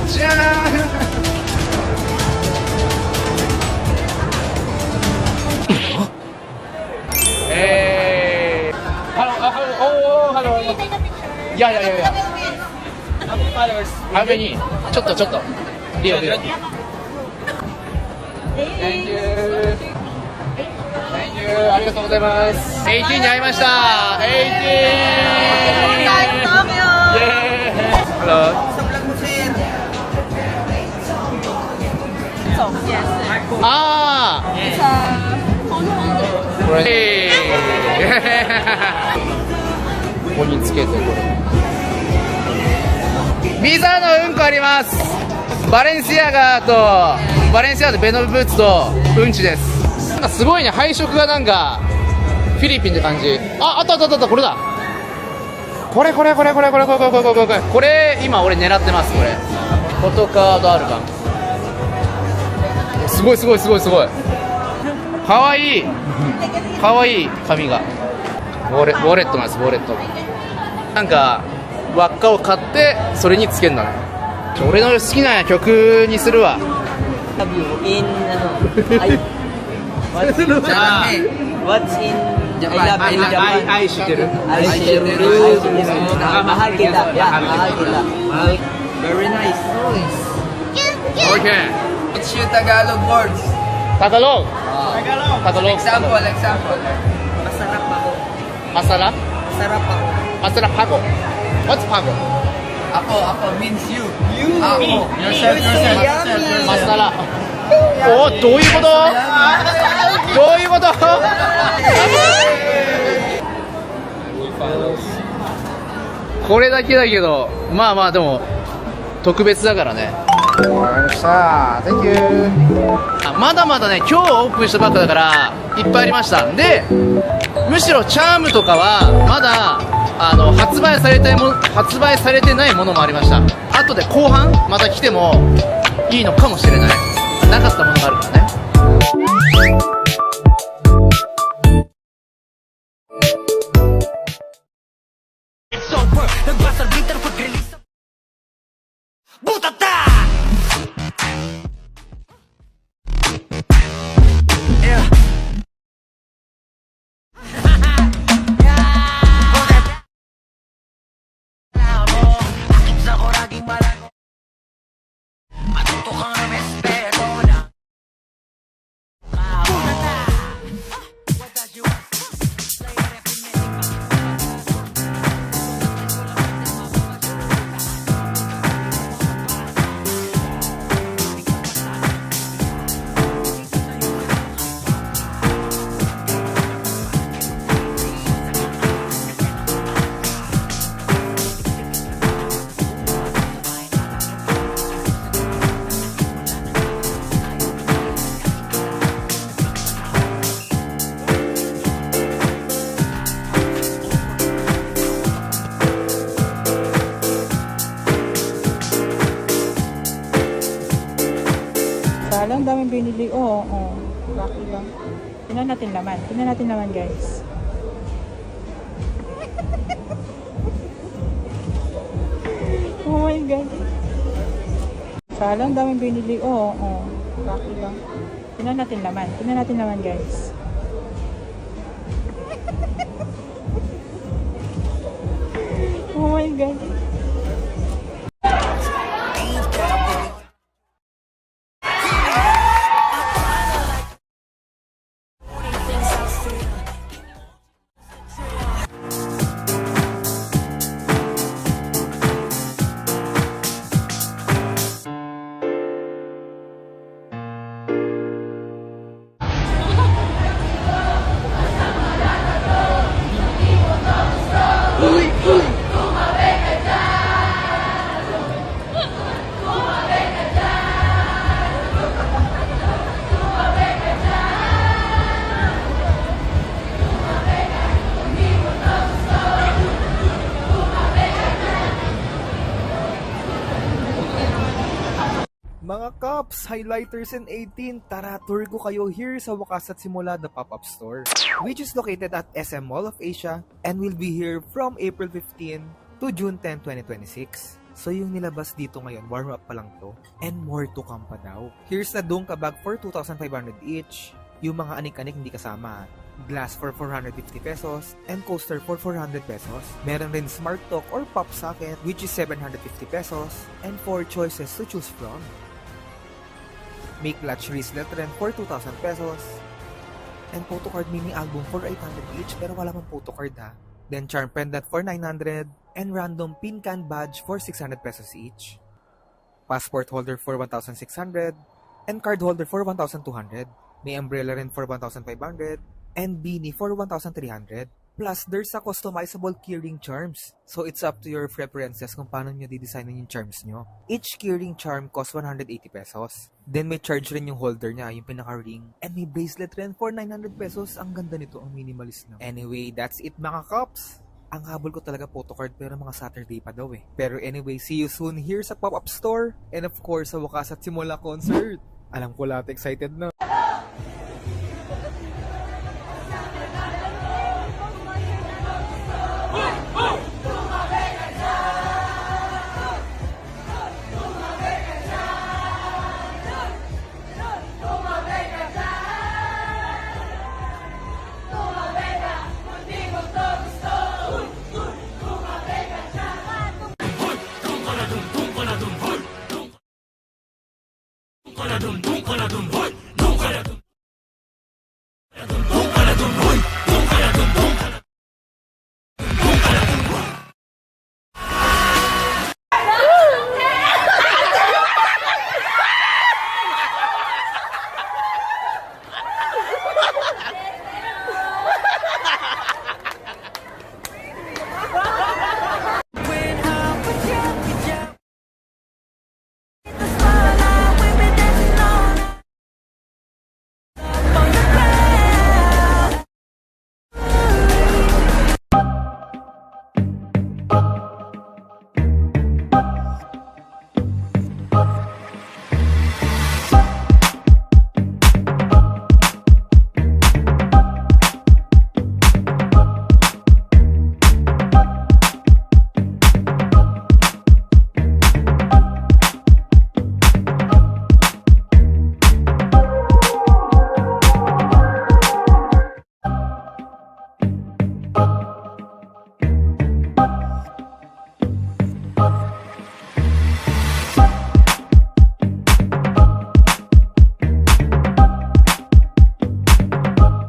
じゃーん。Hello. Yeah. How many? ちょっと。リオ。Thank you. ありがとうございます。18に会いました。18。Hello. It's a phone holder. これ。ここにつけてこれ。ビザのうんこあります。バレンシアガとベノブーツとうんちです。なんかすごいね、配色がなんかフィリピンって感じ。あったこれだ。これ今俺狙ってます。これフォトカードアルバム。すごい。かわいい紙が。ウォレットなんです。ウォレットなんか輪っかを買ってそれにつけるんだね。俺の好きな曲にするわ。What's in I love in Japan? 愛してる。Mahal kita. Very nice. Okay. What's your Tagalog words? Tagalog. Example. Masarap. Masarap ako. What's pago? Ako means you. Ako. Yourself. Masarap. お、どういうこと？これだけだけど、まあでも特別だからね。さあ、Thank you。まだね、今日オープンしたばっかだからいっぱいありました。で、むしろチャームとかはまだ発売されてないものもありました。後で後半また来てもいいのかもしれない。なかったものがあるからね。Ang daming binili. Lucky lang. Tingnan natin laman guys. Oh my god. Ang daming binili. Lucky lang. Tingnan natin laman guys. Oh my god. Mga Cups, Highlighters, and 18, tara tour ko kayo here sa Wakas at Simula the pop-up store, which is located at SM Mall of Asia and will be here from April 15 to June 10, 2026. So yung nilabas dito ngayon, warm up pa lang to, and more to come pa daw. Here's na Dungka bag for 2,500 each, yung mga anik-anik hindi kasama, glass for 450 pesos, and coaster for 400 pesos. Meron rin Smart Talk or Pop Socket, which is 750 pesos, and 4 choices to choose from. Make Latch Wristlet rin for 2,000 pesos, and photocard mini album for 800 each, pero wala mang photocard ha. Then charm pendant for 900, and random pin can badge for 600 pesos each. Passport holder for 1,600, and card holder for 1,200. May umbrella rin for 1,500, and beanie for 1,300. Plus, there's a customizable keyring charms. So, it's up to your preferences kung paano nyo didesignin yung charms nyo. Each keyring charm costs 180 pesos. Then, may charge rin yung holder niya, yung pinaka-ring. And may bracelet rin for 900 pesos. Ang ganda nito, ang minimalist na. Anyway, that's it mga Cups. Ang habol ko talaga photocard pero mga Saturday pa daw eh. Pero anyway, see you soon here sa pop-up store. And of course, sa Wakas at Simula concert. Alam ko lahat excited na. Dum dum